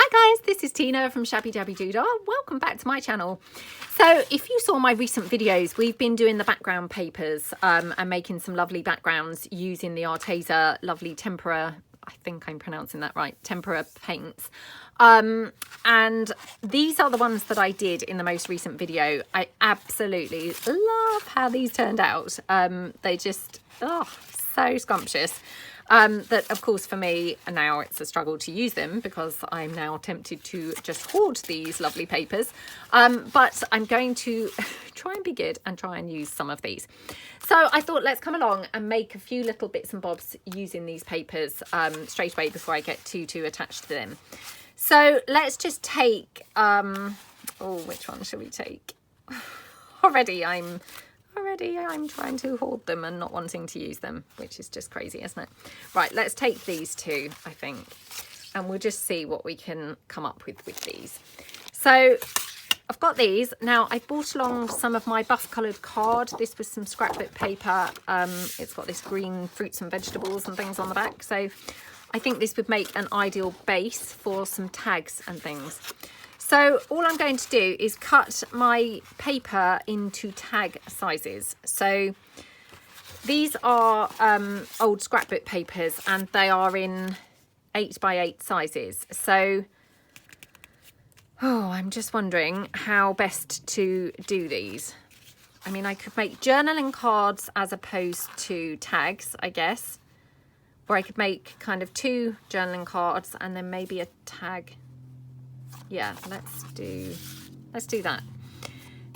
Hi guys, this is Tina from Shabbydabbydoodah. Welcome back to my channel. So if you saw my recent videos, we've been doing the background papers and making some lovely backgrounds using the Arteza lovely Tempera, I think I'm pronouncing that right, Tempera paints. And these are the ones that I did in the most recent video. I absolutely love how these turned out. They just, oh, so scrumptious. That of course for me now it's a struggle to use them because I'm now tempted to just hoard these lovely papers, but I'm going to try and be good and try and use some of these. So I thought let's come along and make a few little bits and bobs using these papers straight away before I get too attached to them. So let's just take oh, which one shall we take? Already I'm trying to hoard them and not wanting to use them, which is just crazy, isn't it? Right, let's take these two, I think, and we'll just see what we can come up with these. So I've got these. Now I brought along some of my buff coloured card. This was some scrapbook paper. It's got this green fruits and vegetables and things on the back. So I think this would make an ideal base for some tags and things. So all I'm going to do is cut my paper into tag sizes. So these are old scrapbook papers and they are in 8x8 sizes. So, oh, I'm just wondering how best to do these. I mean, I could make journaling cards as opposed to tags, I guess. Or I could make kind of 2 journaling cards and then maybe a tag. Yeah, let's do that.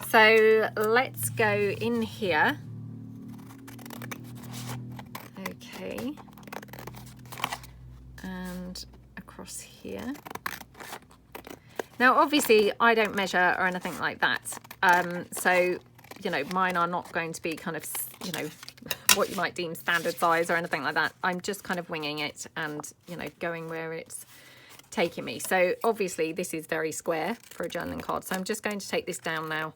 So let's go in here. Okay. And across here. Now, obviously, I don't measure or anything like that. So, you know, mine are not going to be kind of, you know, what you might deem standard size or anything like that. I'm just kind of winging it and, you know, going where it's taking me. So obviously this is very square for a journaling card, so I'm just going to take this down now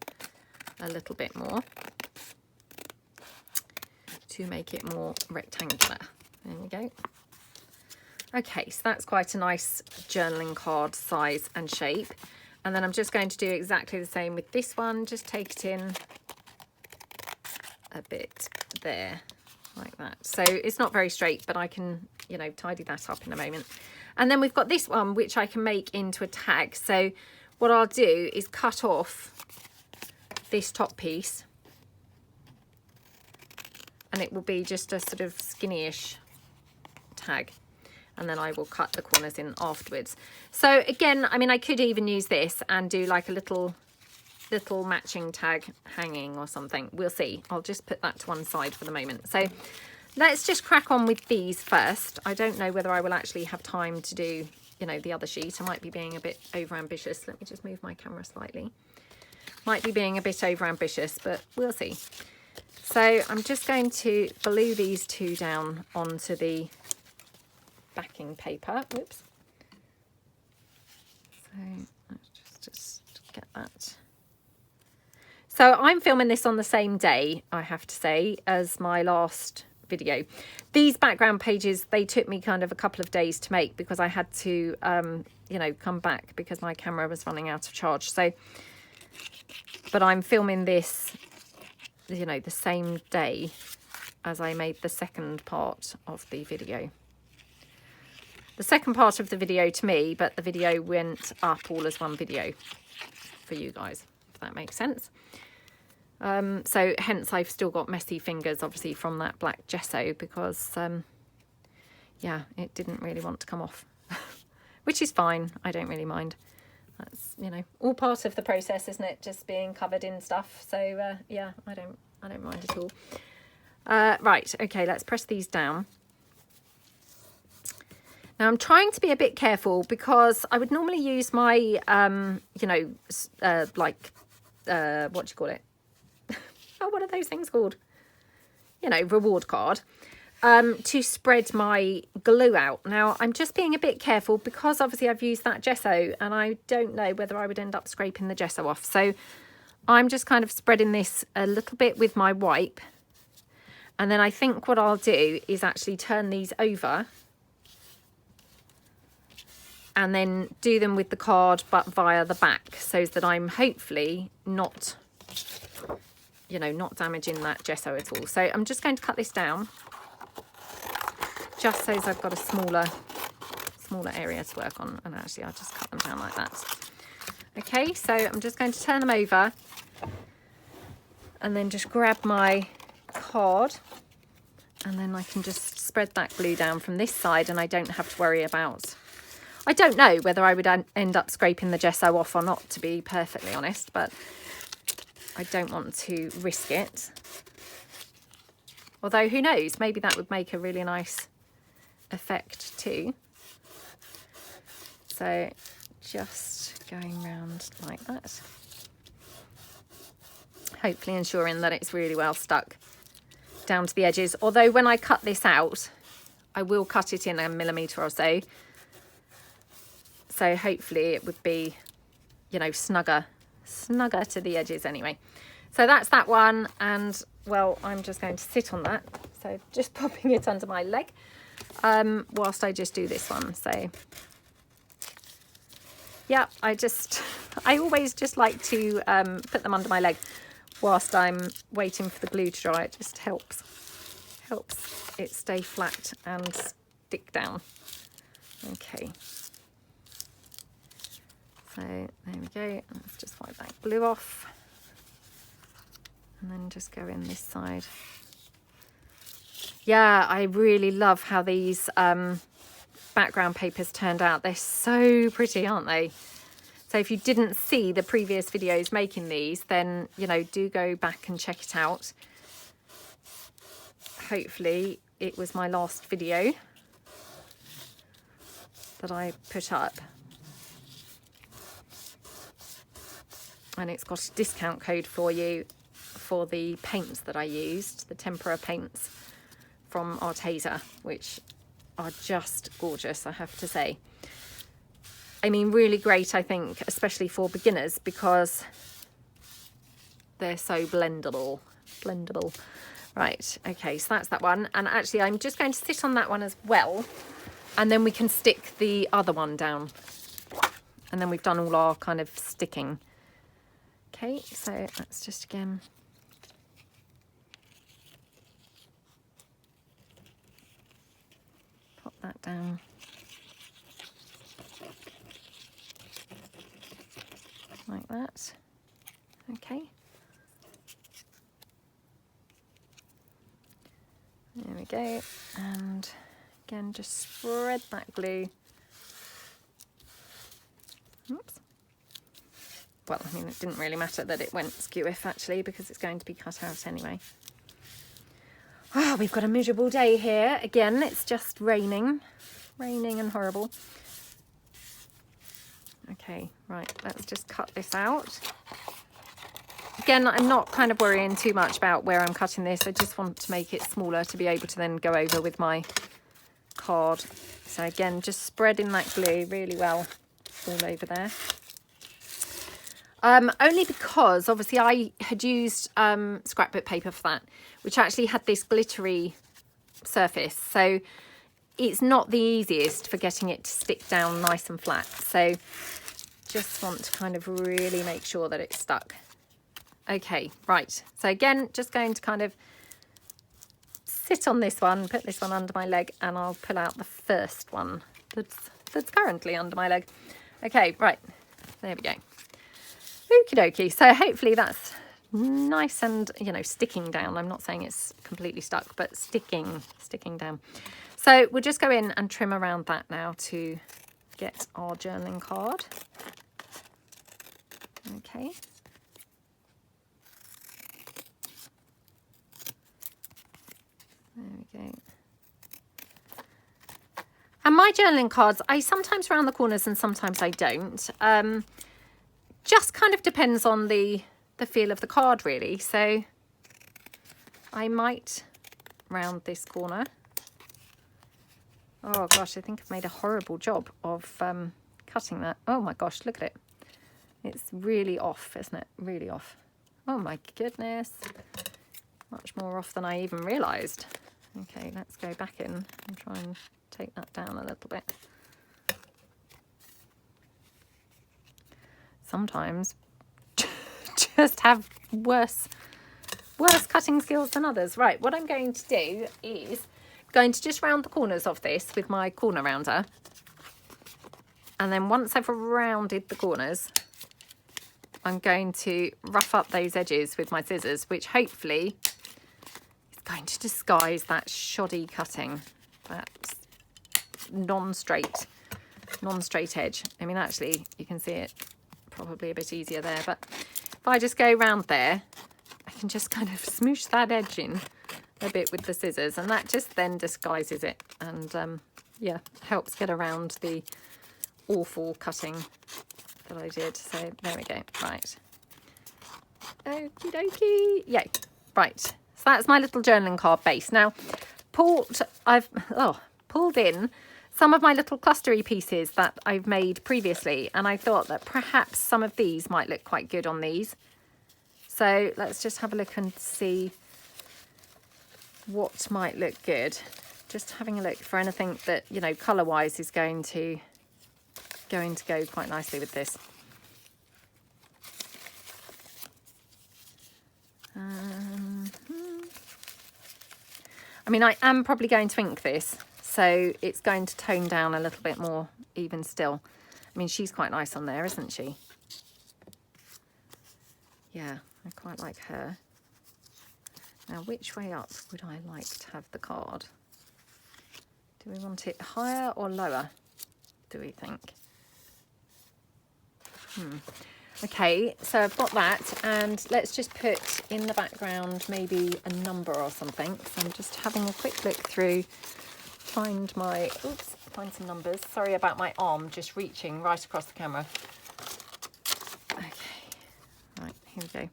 a little bit more to make it more rectangular. There we go. Okay, so that's quite a nice journaling card size and shape, and then I'm just going to do exactly the same with this one. Just take it in a bit there like that. So it's not very straight, but I can, you know, tidy that up in a moment. And then we've got this one, which I can make into a tag. So what I'll do is cut off this top piece. And it will be just a sort of skinny-ish tag. And then I will cut the corners in afterwards. So again, I mean, I could even use this and do like a little matching tag hanging or something. We'll see. I'll just put that to one side for the moment. So let's just crack on with these first. I don't know whether I will actually have time to do, you know, the other sheet. I might be being a bit overambitious. Let me just move my camera slightly. Might be being a bit overambitious, but we'll see. So I'm just going to glue these two down onto the backing paper. Whoops. So let's just get that. So I'm filming this on the same day, I have to say, as my last video. These background pages, they took me kind of a couple of days to make because I had to you know, come back because my camera was running out of charge. So, but I'm filming this, you know, the same day as I made the second part of the video. The second part of the video to me, but the video went up all as one video for you guys, if that makes sense. So hence I've still got messy fingers, obviously, from that black gesso because, yeah, it didn't really want to come off, which is fine. I don't really mind. That's, you know, all part of the process, isn't it? Just being covered in stuff. So, yeah, I don't mind at all. Right. Okay. Let's press these down. Now I'm trying to be a bit careful because I would normally use my, you know, like, what do you call it? Oh, what are those things called? You know, reward card, to spread my glue out. Now, I'm just being a bit careful because obviously I've used that gesso and I don't know whether I would end up scraping the gesso off. So I'm just kind of spreading this a little bit with my wipe. And then I think what I'll do is actually turn these over and then do them with the card but via the back, so that I'm hopefully not, you know, not damaging that gesso at all. So I'm just going to cut this down just so as I've got a smaller area to work on. And actually I'll just cut them down like that. Okay, so I'm just going to turn them over and then just grab my card, and then I can just spread that glue down from this side, and I don't have to worry about, I don't know whether I would end up scraping the gesso off or not, to be perfectly honest, but I don't want to risk it. Although who knows, maybe that would make a really nice effect too. So just going round like that, hopefully ensuring that it's really well stuck down to the edges. Although when I cut this out, I will cut it in 1 millimetre or so. So hopefully it would be, you know, snugger to the edges anyway. So that's that one, and well, I'm just going to sit on that. So just popping it under my leg whilst I just do this one. So yeah, I always just like to put them under my leg whilst I'm waiting for the glue to dry. It just helps it stay flat and stick down. Okay, so there we go. Let's just wipe that glue off, and then just go in this side. Yeah, I really love how these background papers turned out. They're so pretty, aren't they? So if you didn't see the previous videos making these, then, you know, do go back and check it out. Hopefully it was my last video that I put up. And it's got a discount code for you for the paints that I used, the Tempera paints from Arteza, which are just gorgeous, I have to say. I mean, really great, I think, especially for beginners, because they're so blendable. Right, okay, so that's that one. And actually, I'm just going to sit on that one as well, and then we can stick the other one down. And then we've done all our kind of sticking. Okay, so let's just again pop that down. Like that. Okay. There we go. And again, just spread that glue. Oops. Well, I mean, it didn't really matter that it went skew-if actually, because it's going to be cut out anyway. Oh, we've got a miserable day here. Again, it's just raining and horrible. Okay, right, let's just cut this out. Again, I'm not kind of worrying too much about where I'm cutting this. I just want to make it smaller to be able to then go over with my card. So again, just spreading that glue really well all over there. Only because obviously I had used scrapbook paper for that, which actually had this glittery surface. So it's not the easiest for getting it to stick down nice and flat. So just want to kind of really make sure that it's stuck. Okay, right. So again, just going to kind of sit on this one, put this one under my leg, and I'll pull out the first one that's currently under my leg. Okay, right. There we go. Okie dokie. So hopefully that's nice and, you know, sticking down. I'm not saying it's completely stuck, but sticking down. So we'll just go in and trim around that now to get our journaling card. Okay. There we go. And my journaling cards, I sometimes round the corners and sometimes I don't. Just kind of depends on the feel of the card, really. So I might round this corner. Oh gosh, I think I've made a horrible job of cutting that. Oh my gosh, look at it. It's really off, isn't it? Really off. Oh my goodness. Much more off than I even realised. Okay, let's go back in and try and take that down a little bit. sometimes just have worse cutting skills than others. Right, what I'm going to do is going to just round the corners of this with my corner rounder. And then once I've rounded the corners, I'm going to rough up those edges with my scissors, which hopefully is going to disguise that shoddy cutting, that non-straight edge. I mean, actually, you can see it probably a bit easier there, but if I just go round there, I can just kind of smoosh that edge in a bit with the scissors, and that just then disguises it, and yeah, helps get around the awful cutting that I did. So there we go. Right, okie dokie, yay. Right, so that's my little journaling card base. Now I've pulled in some of my little clustery pieces that I've made previously, and I thought that perhaps some of these might look quite good on these. So let's just have a look and see what might look good. Just having a look for anything that, you know, colour wise is going to go quite nicely with this. I mean, I am probably going to ink this, so it's going to tone down a little bit more even still. I mean, she's quite nice on there, isn't she? Yeah, I quite like her. Now, which way up would I like to have the card? Do we want it higher or lower, do we think? Okay, so I've got that, and let's just put in the background maybe a number or something. So I'm just having a quick look through, find some numbers. Sorry about my arm just reaching right across the camera. Okay, right, here we go.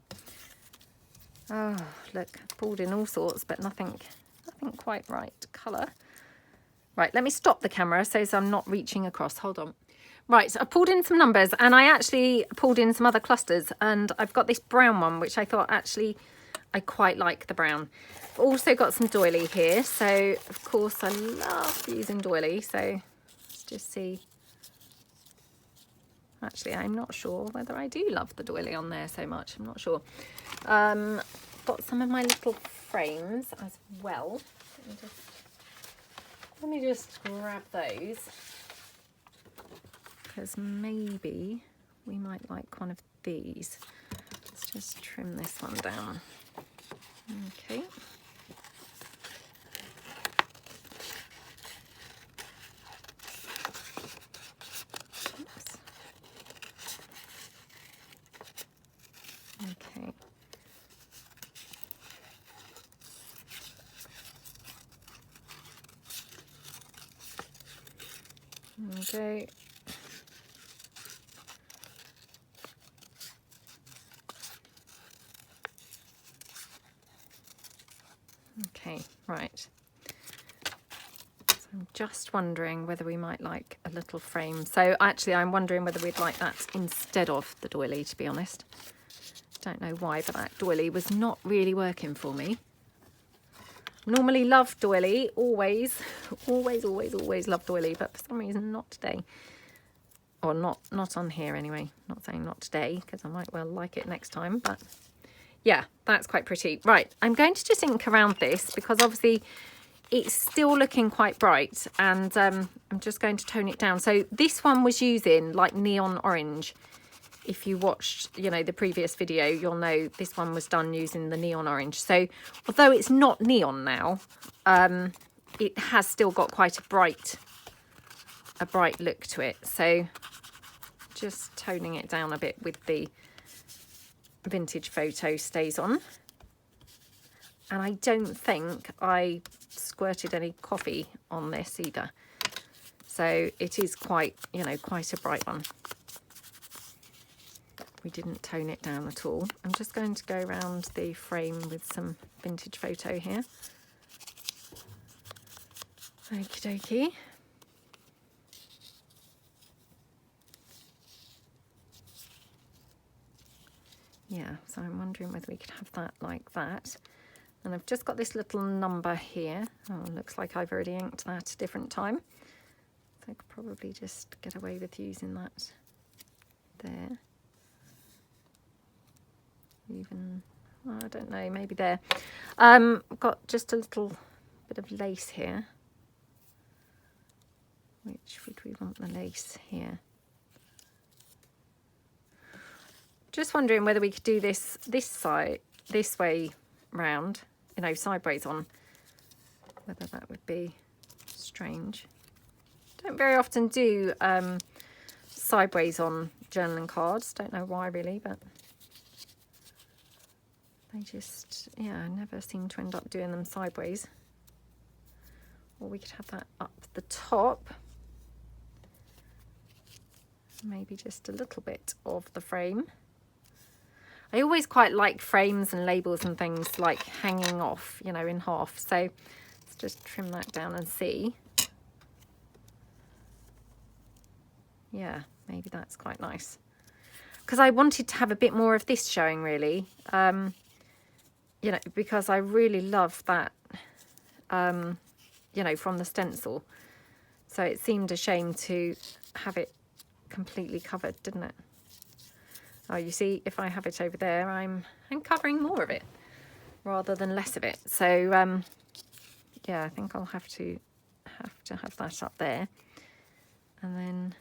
Oh, look, I've pulled in all sorts, but nothing quite right colour. Right, let me stop the camera so I'm not reaching across. Hold on. Right, so I pulled in some numbers, and I actually pulled in some other clusters, and I've got this brown one, which I thought actually I quite like the brown. I've also got some doily here, so of course I love using doily, so let's just see. Actually, I'm not sure whether I do love the doily on there so much. I'm not sure. Got some of my little frames as well. Let me just grab those, because maybe we might like one of these. Let's just trim this one down. Okay. Oops. Okay. Okay. Okay, right. So I'm just wondering whether we might like a little frame. So actually I'm wondering whether we'd like that instead of the doily, to be honest. Don't know why, but that doily was not really working for me. Normally love doily, always love doily, but for some reason not today. Or not on here anyway. Not saying not today, because I might well like it next time, but yeah, that's quite pretty. Right, I'm going to just ink around this, because obviously it's still looking quite bright, and I'm just going to tone it down. So this one was using like neon orange. If you watched, you know, the previous video, you'll know this one was done using the neon orange. So although it's not neon now, it has still got quite a bright look to it. So just toning it down a bit with the vintage photo stays on. And I don't think I squirted any coffee on this either. So it is quite, you know, quite a bright one. We didn't tone it down at all. I'm just going to go around the frame with some vintage photo here. Okie dokie. Yeah, so I'm wondering whether we could have that like that. And I've just got this little number here. Oh, looks like I've already inked that a different time. So I could probably just get away with using that there. even, oh, I don't know, maybe there. I've got just a little bit of lace here. Which would we want the lace here? Just wondering whether we could do this side, this way round, you know, sideways on. Whether that would be strange. Don't very often do sideways on journaling cards. Don't know why really, but they just, yeah, I never seem to end up doing them sideways. Or we could have that up the top. Maybe just a little bit of the frame. I always quite like frames and labels and things like hanging off, you know, in half. So let's just trim that down and see. Yeah, maybe that's quite nice. Because I wanted to have a bit more of this showing, really. You know, because I really love that, you know, from the stencil. So it seemed a shame to have it completely covered, didn't it? Oh, you see, if I have it over there, I'm covering more of it rather than less of it. So yeah, I think I'll have to have that up there, and then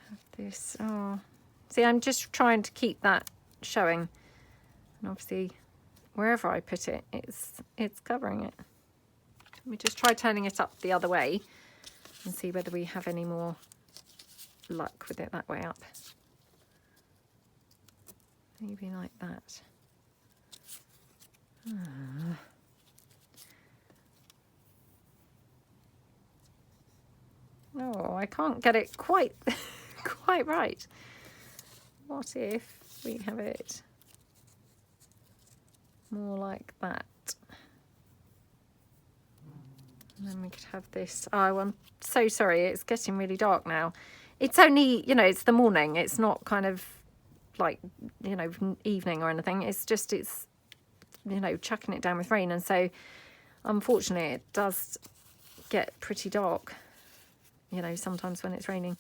have this. Oh, see, I'm just trying to keep that showing, and obviously wherever I put it, it's covering it. Let me just try turning it up the other way and see whether we have any more luck with it that way up. Maybe like that. Oh, I can't get it quite quite right. What if we have it more like that? And then we could have this. Oh, I'm so sorry, it's getting really dark now. It's only, you know, it's the morning. It's not kind of like, you know, evening or anything. It's just, it's, you know, chucking it down with rain. And so, unfortunately, it does get pretty dark, you know, sometimes when it's raining.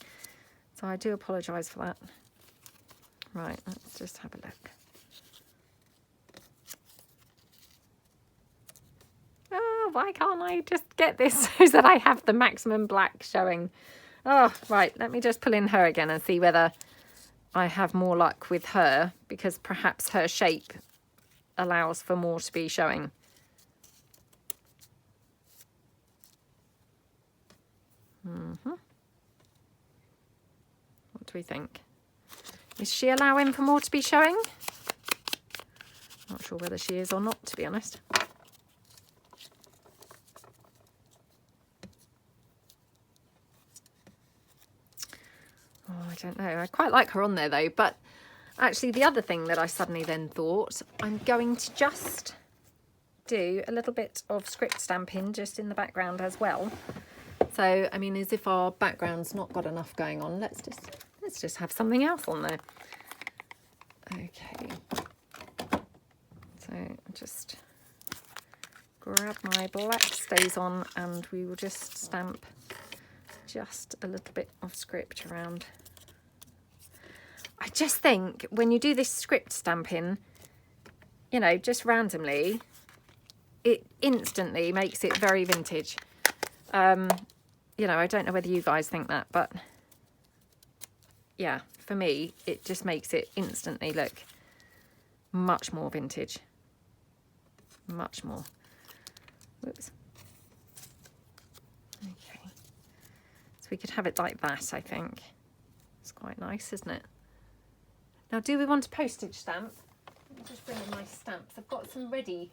So I do apologise for that. Right, let's just have a look. Oh, why can't I just get this so that I have the maximum black showing? Oh, right, let me just pull in her again and see whether I have more luck with her, because perhaps her shape allows for more to be showing. What do we think? Is she allowing for more to be showing? Not sure whether she is or not, to be honest. Oh, I don't know. I quite like her on there though, but actually the other thing that I suddenly then thought, I'm going to just do a little bit of script stamping just in the background as well. So, I mean, as if our background's not got enough going on, let's just have something else on there. Okay. So just grab my black stays on and we will just stamp just a little bit of script around. I just think when you do this script stamping, you know, just randomly, it instantly makes it very vintage. You know, I don't know whether you guys think that, but yeah, for me, it just makes it instantly look much more vintage. Much more. Whoops. Okay. So we could have it like that, I think. It's quite nice, isn't it? Now, do we want a postage stamp? Let me just bring in my stamps. I've got some ready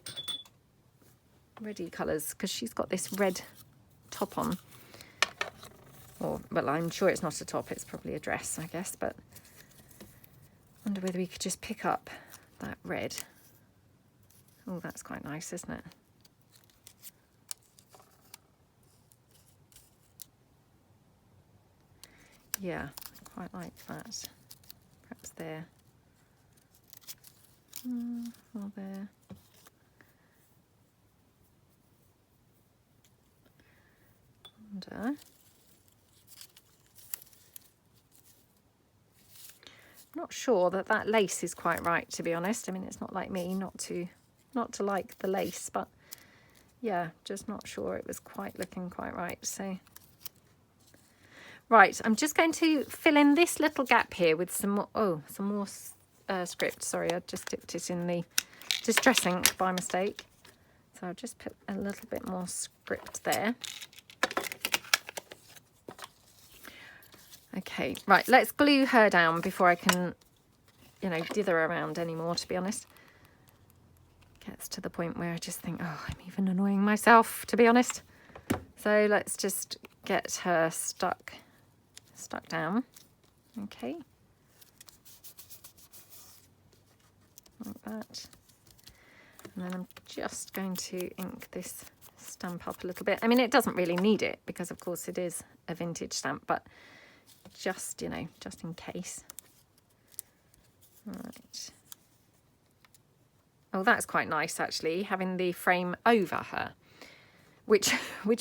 colours because she's got this red top on. Or, well, I'm sure it's not a top, it's probably a dress, I guess, but I wonder whether we could just pick up that red. Oh, that's quite nice, isn't it? Yeah, I quite like that. Perhaps there. Or there. Under. not sure that that lace is quite right, to be honest. I mean, it's not like me not to like the lace, but yeah, just not sure it was quite looking quite right. So right, I'm just going to fill in this little gap here with some more, some more script. Sorry, I just dipped it in the Distress ink by mistake. So I'll just put a little bit more script there. Okay, right, let's glue her down before I can, you know, dither around anymore, to be honest. Gets to the point where I just think, oh, I'm even annoying myself, to be honest. So let's just get her stuck down. Okay. Like that. And then I'm just going to ink this stamp up a little bit. I mean, it doesn't really need it because, of course, it is a vintage stamp, but just, you know, just in case. Right. Oh, that's quite nice, actually, having the frame over her, which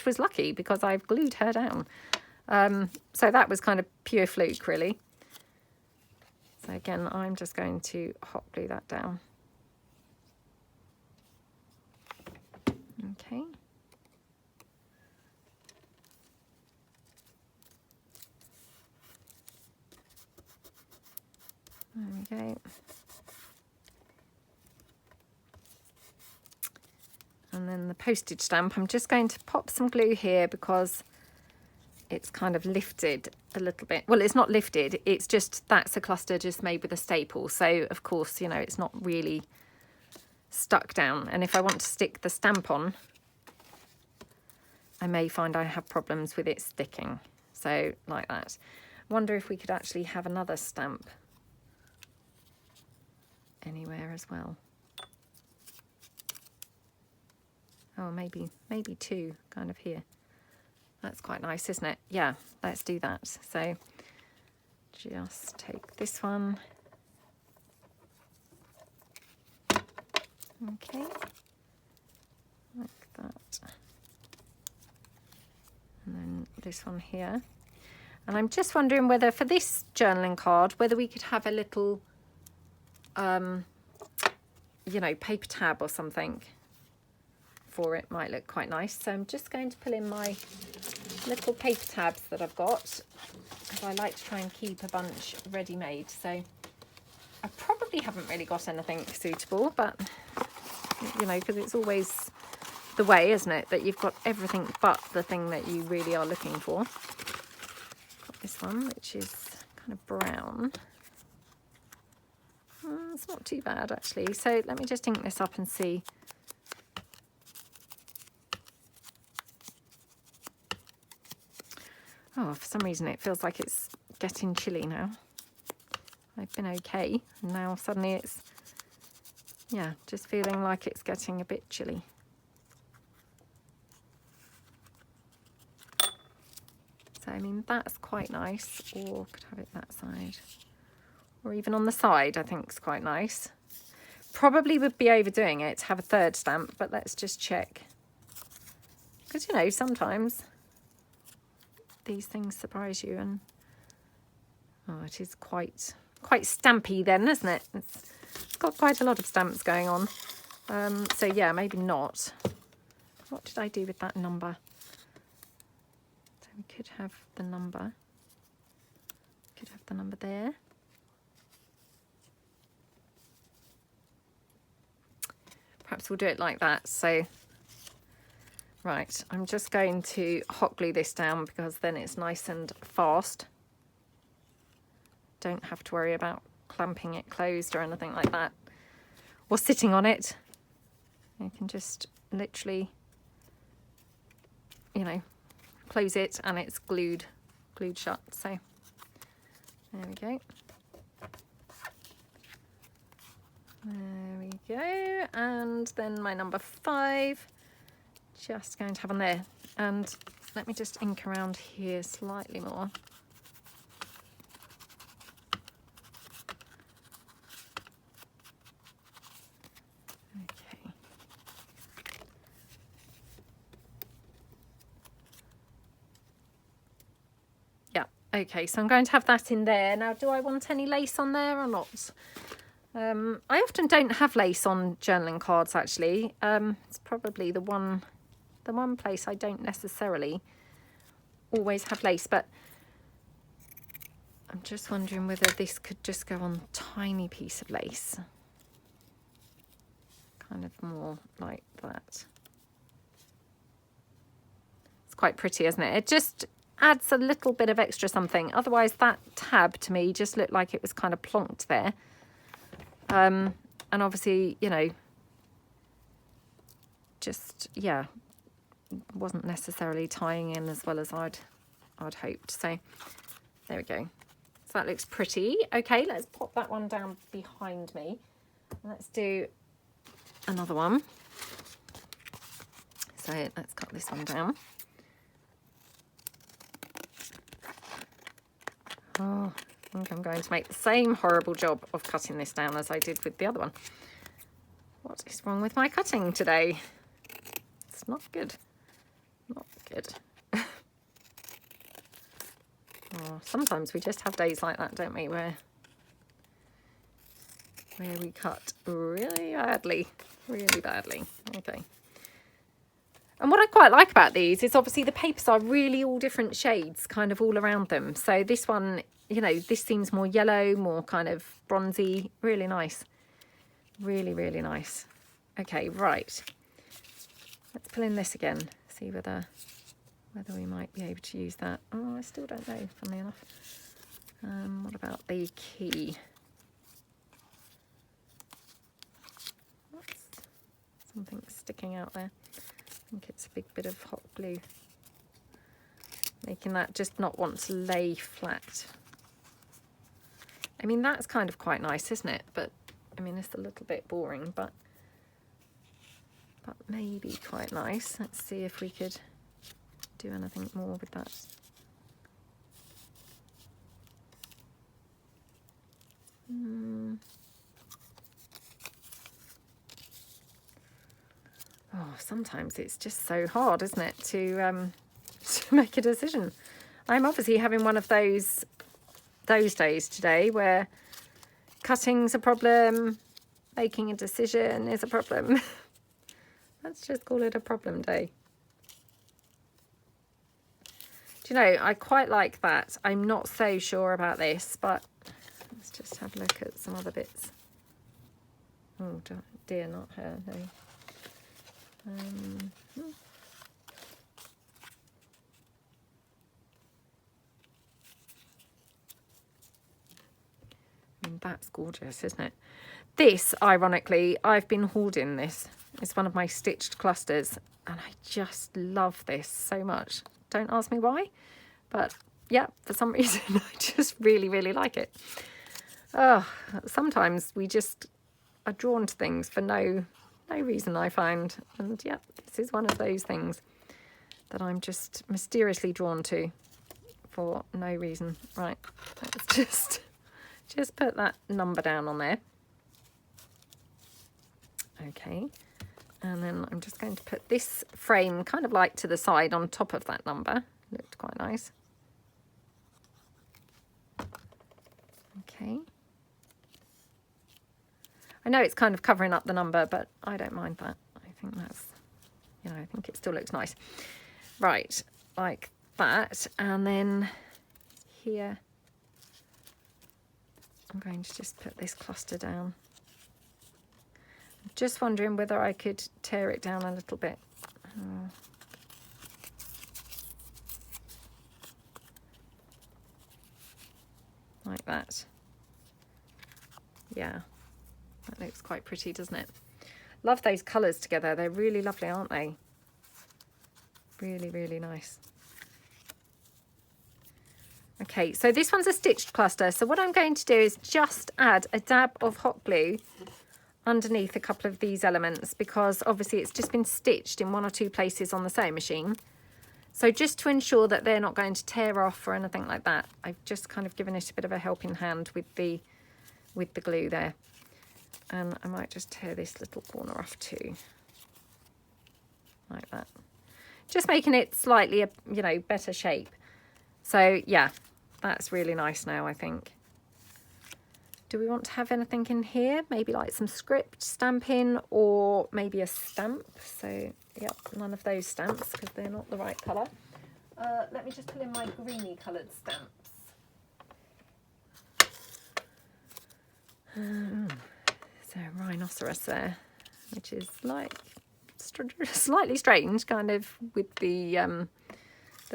was lucky because I've glued her down. So that was kind of pure fluke, really. So again, I'm just going to hot glue that down. Okay. There we go. And then the postage stamp, I'm just going to pop some glue here because it's kind of lifted a little bit. Well, it's not lifted, it's just, that's a cluster just made with a staple. So, of course, you know, it's not really stuck down. And if I want to stick the stamp on, I may find I have problems with it sticking. So, like that. Wonder if we could actually have another stamp anywhere as well. Oh, maybe two kind of here. That's quite nice, isn't it? Yeah, let's do that. So just take this one. Okay, like that. And then this one here. And I'm just wondering whether for this journaling card, whether we could have a little, you know, paper tab or something for it. Might look quite nice. So I'm just going to pull in my little paper tabs that I've got, because I like to try and keep a bunch ready-made. So I probably haven't really got anything suitable, but you know, because it's always the way, isn't it, that you've got everything but the thing that you really are looking for. Got this one, which is kind of brown. It's not too bad, actually. So let me just ink this up and see. Oh, for some reason it feels like it's getting chilly now. I've been okay, and now suddenly it's, yeah, just feeling like it's getting a bit chilly. So, I mean, that's quite nice, or could have it that side. Or even on the side, I think is quite nice. Probably would be overdoing it to have a third stamp, but let's just check. Because, you know, sometimes these things surprise you, and oh, it is quite stampy then, isn't it? It's got quite a lot of stamps going on. So yeah, maybe not. What did I do with that number? So we could have the number. Could have the number there. Perhaps we'll do it like that. So right, I'm just going to hot glue this down because then it's nice and fast. Don't have to worry about clamping it closed or anything like that, or sitting on it. You can just literally, you know, close it and it's glued shut. So there we go. There we go. And then my number 5. Just going to have on there, and let me just ink around here slightly more. Okay. Yeah, Okay, so I'm going to have that in there. Now, do I want any lace on there or not? I often don't have lace on journaling cards, actually. It's probably the one place I don't necessarily always have lace, but I'm just wondering whether this could just go on a tiny piece of lace. Kind of more like that. It's quite pretty, isn't it? It just adds a little bit of extra something. Otherwise, that tab to me just looked like it was kind of plonked there. And obviously, you know, just, yeah, wasn't necessarily tying in as well as I'd hoped. So there we go. So that looks pretty. Okay, let's pop that one down behind me. Let's do another one. So let's cut this one down. Oh, I think I'm going to make the same horrible job of cutting this down as I did with the other one. What is wrong with my cutting today? It's not good. Not good. Oh, sometimes we just have days like that, don't we, where we cut really badly. Really badly. Okay. And what I quite like about these is obviously the papers are really all different shades kind of all around them. So this one, you know, this seems more yellow, more kind of bronzy. Really nice. Really, really nice. Okay, right. Let's pull in this again. See whether we might be able to use that. Oh, I still don't know, funnily enough. What about the key? What's something sticking out there? I think it's a big bit of hot glue, making that just not want to lay flat. I mean, that's kind of quite nice, isn't it? But I mean, it's a little bit boring, but maybe quite nice. Let's see if we could do anything more with that. Oh, sometimes it's just so hard, isn't it, to make a decision. I'm obviously having one of those days today where cutting's a problem, making a decision is a problem. Let's just call it a problem day. Do you know, I quite like that. I'm not so sure about this, but let's just have a look at some other bits. Oh dear, not her, no. I mean, that's gorgeous, isn't it? This, ironically, I've been hoarding this. It's one of my stitched clusters, and I just love this so much. Don't ask me why, but yeah, for some reason, I just really, really like it. Oh, sometimes we just are drawn to things for no reason, I find. And yeah, this is one of those things that I'm just mysteriously drawn to for no reason. Right, let's just put that number down on there. Okay, and then I'm just going to put this frame kind of like to the side on top of that number. Looked quite nice. Okay. I know it's kind of covering up the number, but I don't mind that. I think that's, you know, I think it still looks nice. Right, like that. And then here, I'm going to just put this cluster down. I'm just wondering whether I could tear it down a little bit. Like that. Yeah. That looks quite pretty, doesn't it? Love those colours together. They're really lovely, aren't they? Really, really nice. Okay, so this one's a stitched cluster. So what I'm going to do is just add a dab of hot glue underneath a couple of these elements, because obviously it's just been stitched in one or two places on the sewing machine. So just to ensure that they're not going to tear off or anything like that, I've just kind of given it a bit of a helping hand with the glue there. And I might just tear this little corner off too, like that. Just making it slightly, you know, better shape. So yeah, That's really nice now, I think. Do we want to have anything in here? Maybe like some script stamping or maybe a stamp. So, yep, none of those stamps because they're not the right colour. Let me just pull in my greeny coloured stamps. So, rhinoceros there, which is like slightly strange, kind of with the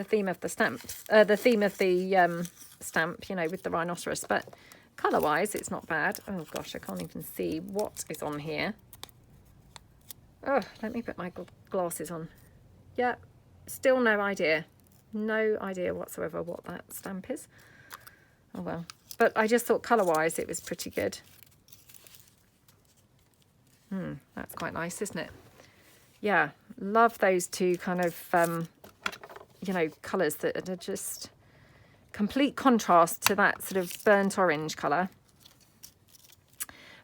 theme of the stamps, the theme of the stamp, you know, with the rhinoceros, but colour wise it's not bad. Oh gosh, I can't even see what is on here. Oh, let me put my glasses on. Yeah, still no idea whatsoever what that stamp is. Oh well, but I just thought colour wise it was pretty good. That's quite nice, isn't it? Yeah, love those two kind of you know, colours that are just complete contrast to that sort of burnt orange colour,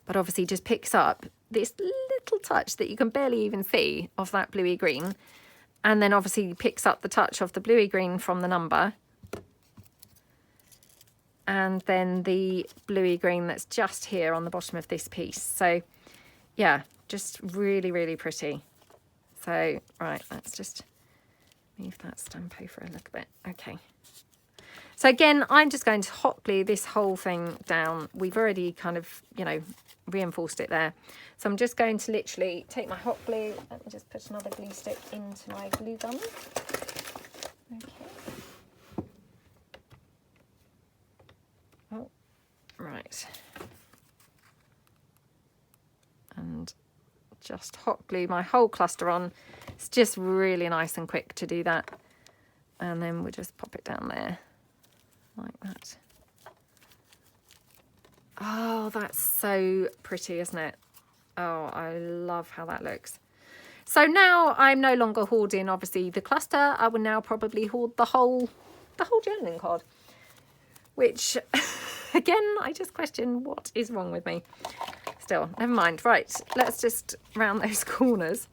but obviously just picks up this little touch that you can barely even see of that bluey green, and then obviously picks up the touch of the bluey green from the number, and then the bluey green that's just here on the bottom of this piece. So yeah, just really, really pretty. So right, let's just move that stamp over a little bit. Okay. So again, I'm just going to hot glue this whole thing down. We've already kind of, you know, reinforced it there. So I'm just going to literally take my hot glue. Let me just put another glue stick into my glue gun. Okay. Oh, right. And just hot glue my whole cluster on. It's just really nice and quick to do that. And then we'll just pop it down there. Like that. Oh, that's so pretty, isn't it? Oh, I love how that looks. So now I'm no longer hoarding, obviously, the cluster. I will now probably hoard the whole journaling card, which, again, I just question what is wrong with me. Still, never mind. Right, let's just round those corners.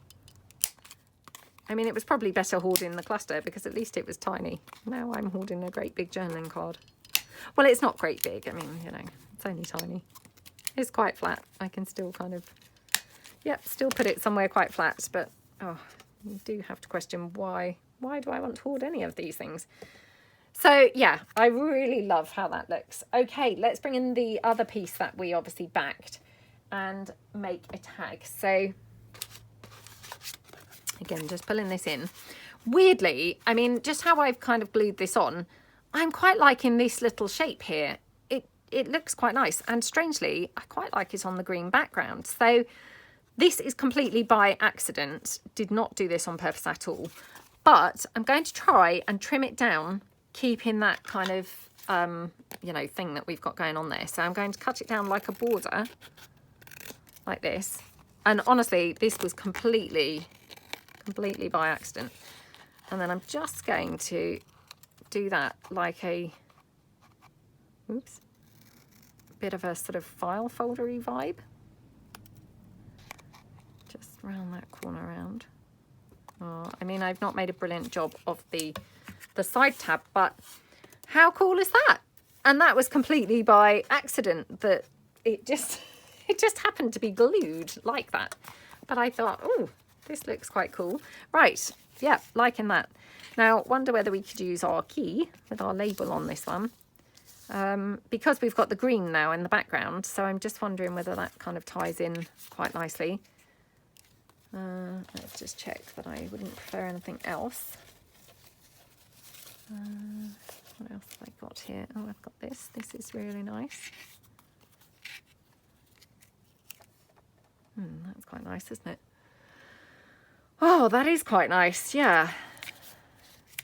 I mean, it was probably better hoarding the cluster because at least it was tiny. Now I'm hoarding a great big journaling card. Well, it's not great big. I mean, you know, it's only tiny. It's quite flat. I can still kind of, yep, still put it somewhere quite flat. But, oh, you do have to question why. Why do I want to hoard any of these things? So, yeah, I really love how that looks. Okay, let's bring in the other piece that we obviously backed and make a tag. So, again, just pulling this in. Weirdly, I mean, just how I've kind of glued this on, I'm quite liking this little shape here. It looks quite nice. And strangely, I quite like it on the green background. So this is completely by accident. Did not do this on purpose at all. But I'm going to try and trim it down, keeping that kind of, you know, thing that we've got going on there. So I'm going to cut it down like a border, like this. And honestly, this was completely by accident. And then I'm just going to do that like a, oops, bit of a sort of file foldery vibe. Just round that corner around. Oh, I mean, I've not made a brilliant job of the side tab, but how cool is that? And that was completely by accident that it just happened to be glued like that. But I thought, oh, this looks quite cool. Right, yeah, liking that. Now, wonder whether we could use our key with our label on this one. Because we've got the green now in the background, so I'm just wondering whether that kind of ties in quite nicely. Let's just check that I wouldn't prefer anything else. What else have I got here? Oh, I've got this. This is really nice. That's quite nice, isn't it? Oh, that is quite nice, yeah.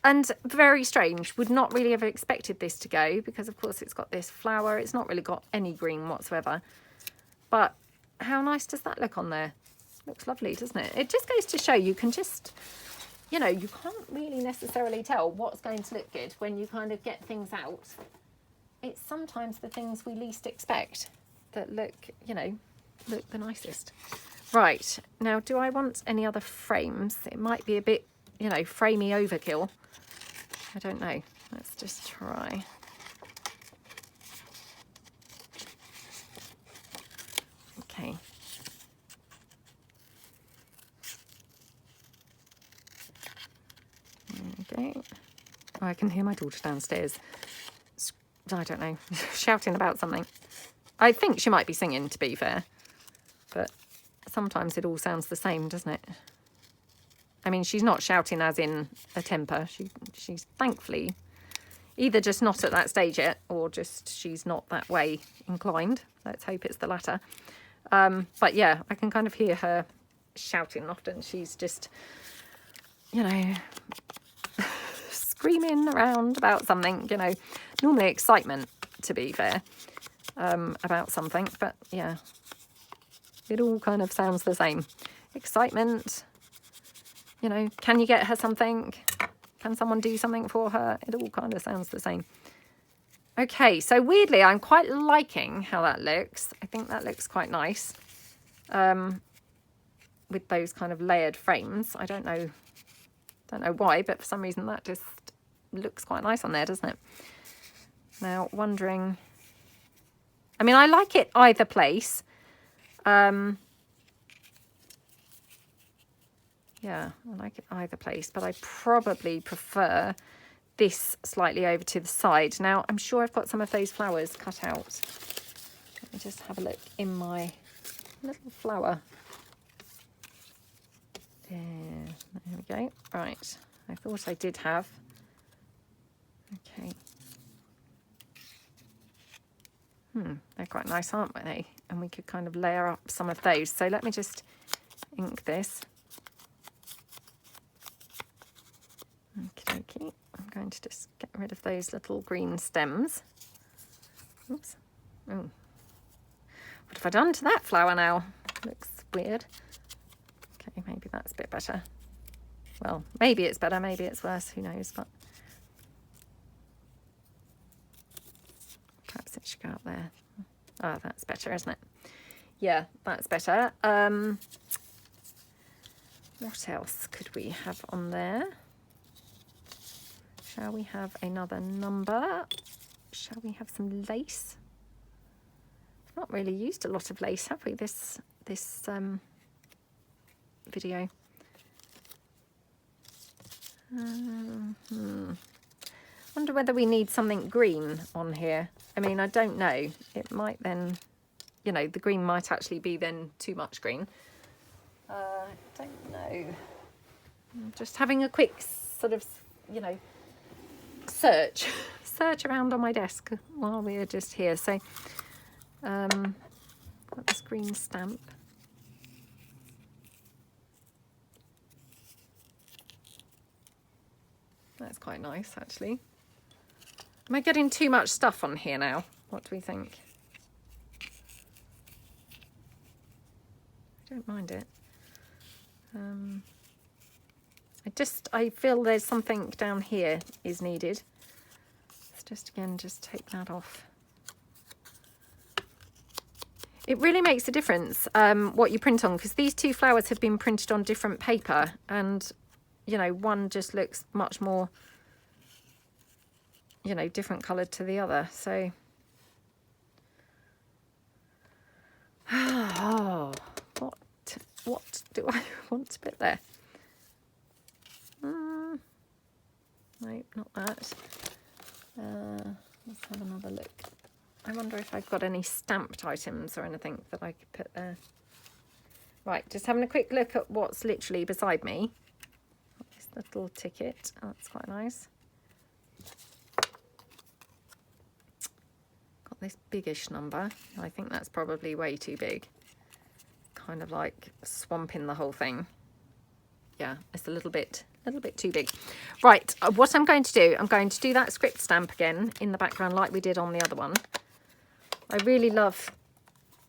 And very strange. Would not really have expected this to go because, of course, it's got this flower. It's not really got any green whatsoever. But how nice does that look on there? Looks lovely, doesn't it? It just goes to show you can just, you know, you can't really necessarily tell what's going to look good when you kind of get things out. It's sometimes the things we least expect that look, you know, look the nicest. Right, now do I want any other frames? It might be a bit, you know, framey overkill. I don't know. Let's just try. Okay. There we go. Oh, I can hear my daughter downstairs. I don't know, shouting about something. I think she might be singing, to be fair. But sometimes it all sounds the same, doesn't it? I mean, she's not shouting as in a temper. She's thankfully either just not at that stage yet, or just she's not that way inclined. Let's hope it's the latter. But yeah, I can kind of hear her shouting often. She's just, you know, screaming around about something, you know, normally excitement, to be fair, about something. But yeah, it all kind of sounds the same. Excitement, you know, can you get her something? Can someone do something for her? It all kind of sounds the same. Okay, so weirdly, I'm quite liking how that looks. I think that looks quite nice with those kind of layered frames. I don't know why, but for some reason that just looks quite nice on there, doesn't it? Now, wondering... I mean, I like it either place. Yeah, I like it either place, but I probably prefer this slightly over to the side. Now, I'm sure I've got some of those flowers cut out. Let me just have a look in my little flower. There we go. Right, I thought I did have. Okay. They're quite nice, aren't they? And we could kind of layer up some of those. So let me just ink this. Okay, I'm going to just get rid of those little green stems. Oops. Oh. What have I done to that flower now? Looks weird. Okay, maybe that's a bit better. Well, maybe it's better, maybe it's worse, who knows, but perhaps it should go up there. Oh, that's better, isn't it? Yeah, that's better. What else could we have on there? Shall we have another number? Shall we have some lace? I've not really used a lot of lace, have we, this video? Wonder whether we need something green on here. I mean, I don't know. It might then, you know, the green might actually be then too much green. I don't know. I'm just having a quick sort of, you know, search around on my desk while we're just here. So got this green stamp. That's quite nice, actually. Am I getting too much stuff on here now? What do we think? I don't mind it. I feel there's something down here is needed. Let's just again just take that off. It really makes a difference what you print on, because these two flowers have been printed on different paper, and you know, one just looks much more, you know, different coloured to the other. So oh, what do I want to put there? No, not that. Let's have another look. I wonder if I've got any stamped items or anything that I could put there. Right, just having a quick look at what's literally beside me. Got this little ticket. Oh, that's quite nice. Got this biggish number. I think that's probably way too big. Kind of like swamping the whole thing. Yeah, it's a little bit too big. Right, what I'm going to do that script stamp again in the background like we did on the other one. I really love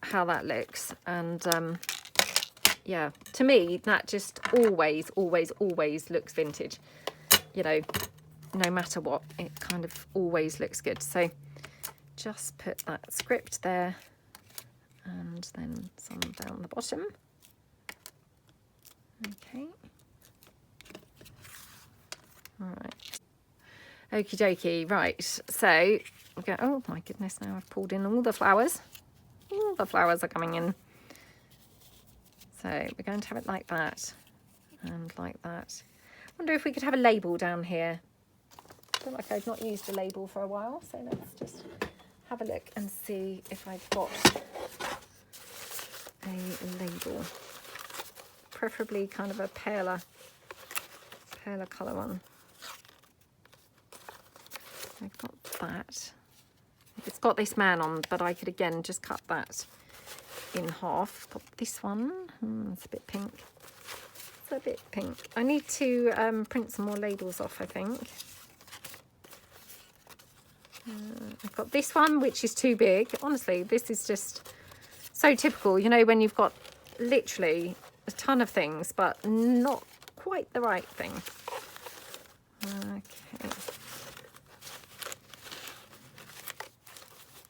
how that looks, and yeah, to me that just always looks vintage, you know, no matter what, it kind of always looks good. So just put that script there and then some down the bottom. Okay. All right. Okie dokie. Right. So, okay. Oh my goodness! Now I've pulled in all the flowers. All the flowers are coming in. So we're going to have it like that and like that. I wonder if we could have a label down here. I feel like I've not used a label for a while, so let's just have a look and see if I've got a label. Preferably kind of a paler colour one. I've got that. It's got this man on, but I could again just cut that in half. Got this one. It's a bit pink. It's a bit pink. I need to print some more labels off, I think. I've got this one, which is too big. Honestly, this is just so typical. You know, when you've got literally a ton of things, but not quite the right thing. Okay.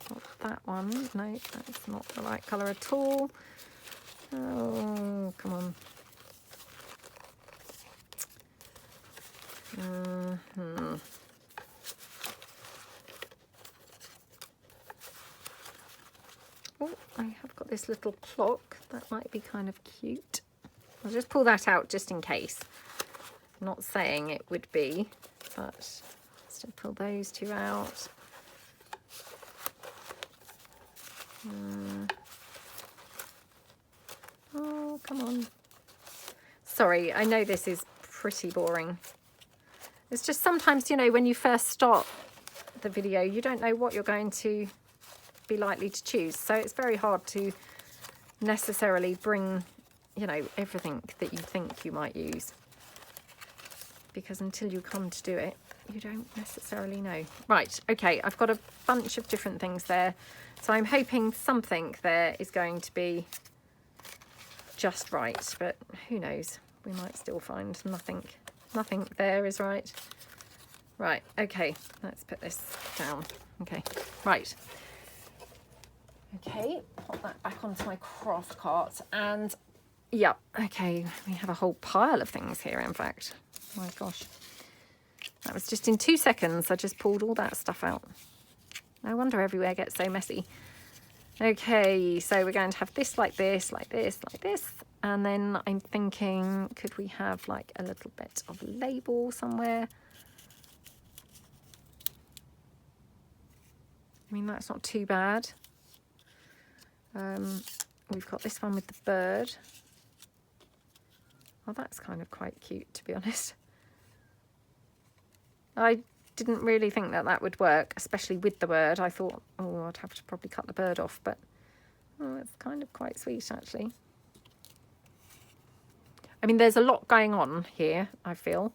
Got that one. No, that's not the right colour at all. Oh, come on. Oh, I have got this little clock. That might be kind of cute. I'll just pull that out just in case. I'm not saying it would be, but just pull those two out. Oh, come on. Sorry, I know this is pretty boring. It's just sometimes, you know, when you first start the video, you don't know what you're going to be likely to choose. So it's very hard to necessarily bring, you know, everything that you think you might use. Because until you come to do it, you don't necessarily know. Right, okay, I've got a bunch of different things there. So I'm hoping something there is going to be just right, but who knows? We might still find nothing there is right. Right, okay, let's put this down. Okay, right. Okay, pop that back onto my craft cart, and yeah, okay, we have a whole pile of things here, in fact. Oh my gosh. That was just in 2 seconds, I just pulled all that stuff out. No wonder everywhere gets so messy. Okay, so we're going to have this like this, like this, like this. And then I'm thinking, could we have like a little bit of a label somewhere? I mean, that's not too bad. We've got this one with the bird. Well, that's kind of quite cute, to be honest. I didn't really think that that would work, especially with the bird. I thought, oh, I'd have to probably cut the bird off, but oh, it's kind of quite sweet, actually. I mean, there's a lot going on here, I feel,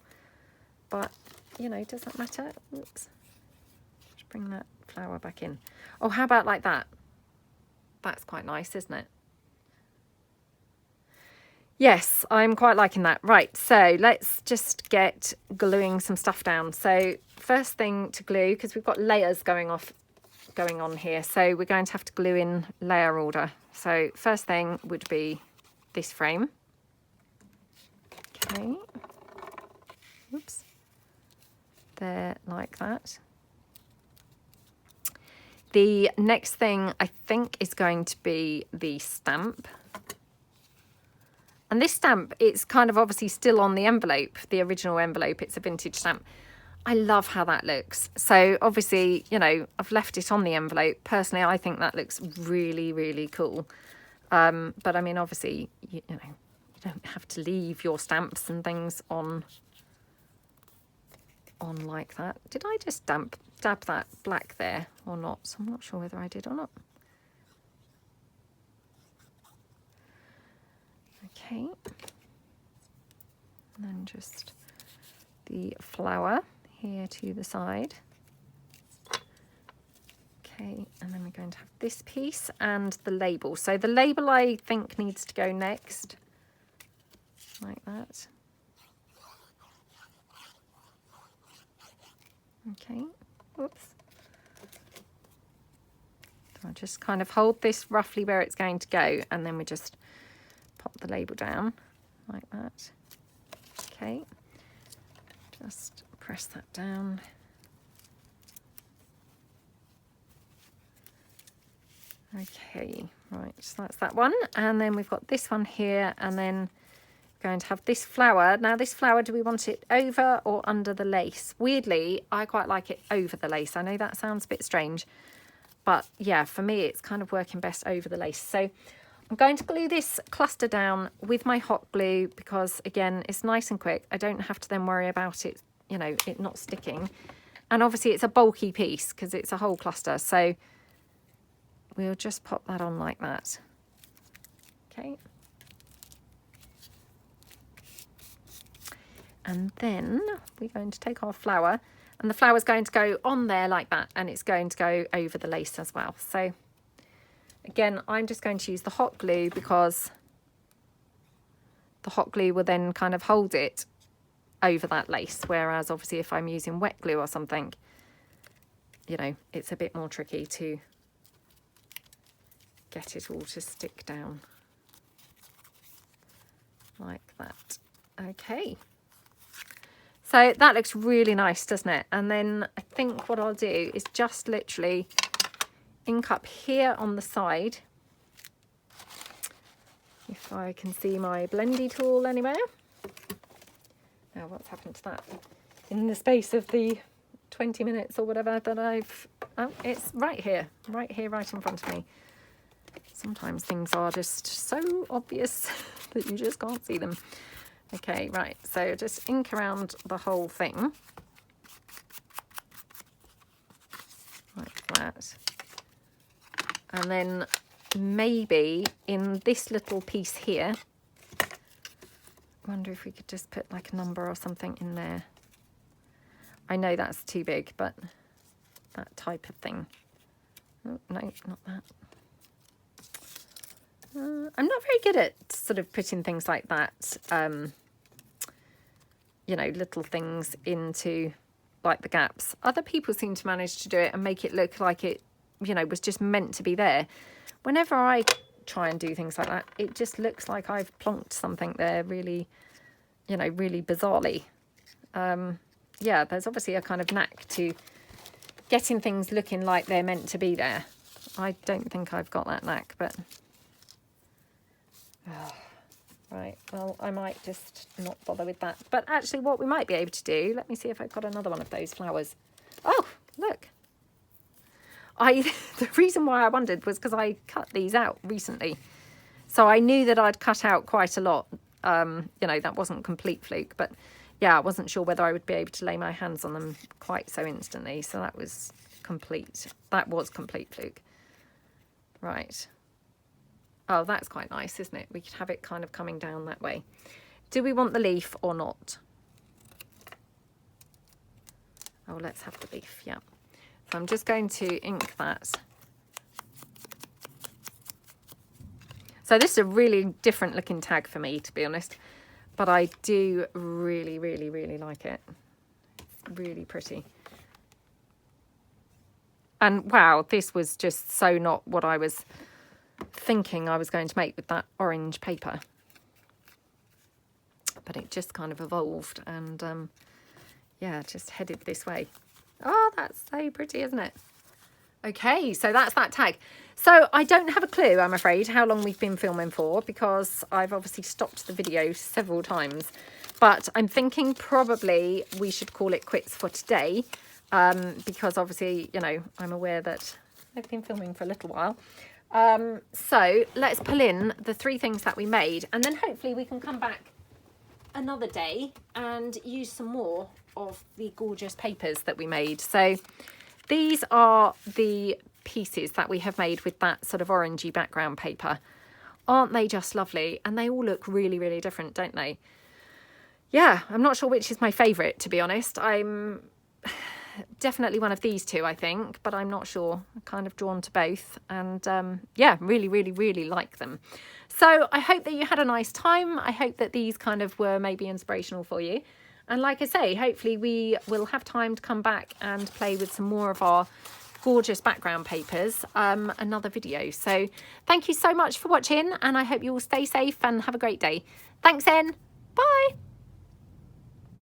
but, you know, does that matter? Oops. Just bring that flower back in. Oh, how about like that? That's quite nice, isn't it? Yes, I'm quite liking that. Right, so let's just get gluing some stuff down. So first thing to glue, because we've got layers going on here, so we're going to have to glue in layer order. So first thing would be this frame. Okay. Oops. There, like that. The next thing I think is going to be the stamp. And this stamp, it's kind of obviously still on the envelope, the original envelope. It's a vintage stamp. I love how that looks. So obviously, you know, I've left it on the envelope. Personally, I think that looks really, really cool. But I mean, obviously, you know, you don't have to leave your stamps and things on like that. Did I just dab that black there or not? I'm not sure whether I did or not. Okay, and then just the flower here to the side. Okay, and then we're going to have this piece and the label. So the label I think needs to go next, like that. Okay, oops. So I'll just kind of hold this roughly where it's going to go, and then we just pop the label down like that. Okay, just press that down. Okay, right, so that's that one. And then we've got this one here, and then we're going to have this flower. Now this flower, do we want it over or under the lace? Weirdly, I quite like it over the lace. I know that sounds a bit strange, but yeah, for me, it's kind of working best over the lace. So I'm going to glue this cluster down with my hot glue because, again, it's nice and quick. I don't have to then worry about it, you know, it not sticking. And obviously it's a bulky piece because it's a whole cluster. So we'll just pop that on like that. Okay. And then we're going to take our flower, and the flower's going to go on there like that, and it's going to go over the lace as well. So again, I'm just going to use the hot glue because the hot glue will then kind of hold it over that lace, whereas obviously if I'm using wet glue or something, you know, it's a bit more tricky to get it all to stick down like that. Okay, so that looks really nice, doesn't it? And then I think what I'll do is just literally ink up here on the side, if I can see my blendy tool anywhere. Now what's happened to that in the space of the 20 minutes or whatever that I've, oh, it's right here, right in front of me. Sometimes things are just so obvious that you just can't see them. Okay, right, so just ink around the whole thing like that. And then maybe in this little piece here, I wonder if we could just put like a number or something in there. I know that's too big, but that type of thing. Oh, no, not that. I'm not very good at sort of putting things like that, you know, little things into like the gaps. Other people seem to manage to do it and make it look like it, you know, was just meant to be there. Whenever I try and do things like that, it just looks like I've plonked something there really, you know, really bizarrely. Yeah, there's obviously a kind of knack to getting things looking like they're meant to be there. I don't think I've got that knack, but right, well, I might just not bother with that. But actually what we might be able to do, let me see if I've got another one of those flowers. Oh, look. The reason why I wondered was because I cut these out recently. So I knew that I'd cut out quite a lot. You know, that wasn't complete fluke, but yeah, I wasn't sure whether I would be able to lay my hands on them quite so instantly. So that was complete. That was complete fluke. Right. Oh, that's quite nice, isn't it? We could have it kind of coming down that way. Do we want the leaf or not? Oh, let's have the leaf, yeah. So I'm just going to ink that. So this is a really different looking tag for me, to be honest. But I do really, really, really like it. It's really pretty. And wow, this was just so not what I was thinking I was going to make with that orange paper. But it just kind of evolved and yeah, just headed this way. Oh, that's so pretty, isn't it? Okay, so that's that tag. So I don't have a clue, I'm afraid, how long we've been filming for, because I've obviously stopped the video several times. But I'm thinking probably we should call it quits for today, because obviously, you know, I'm aware that I've been filming for a little while. So let's pull in the 3 things that we made, and then hopefully we can come back another day and use some more of the gorgeous papers that we made. So these are the pieces that we have made with that sort of orangey background paper. Aren't they just lovely? And they all look really, really different, don't they? Yeah, I'm not sure which is my favourite, to be honest. I'm definitely one of these two, I think, but I'm not sure. I'm kind of drawn to both, and yeah, really, really, really like them. So I hope that you had a nice time. I hope that these kind of were maybe inspirational for you. And like I say, hopefully we will have time to come back and play with some more of our gorgeous background papers, another video. So thank you so much for watching, and I hope you all stay safe and have a great day. Thanks, En. Bye.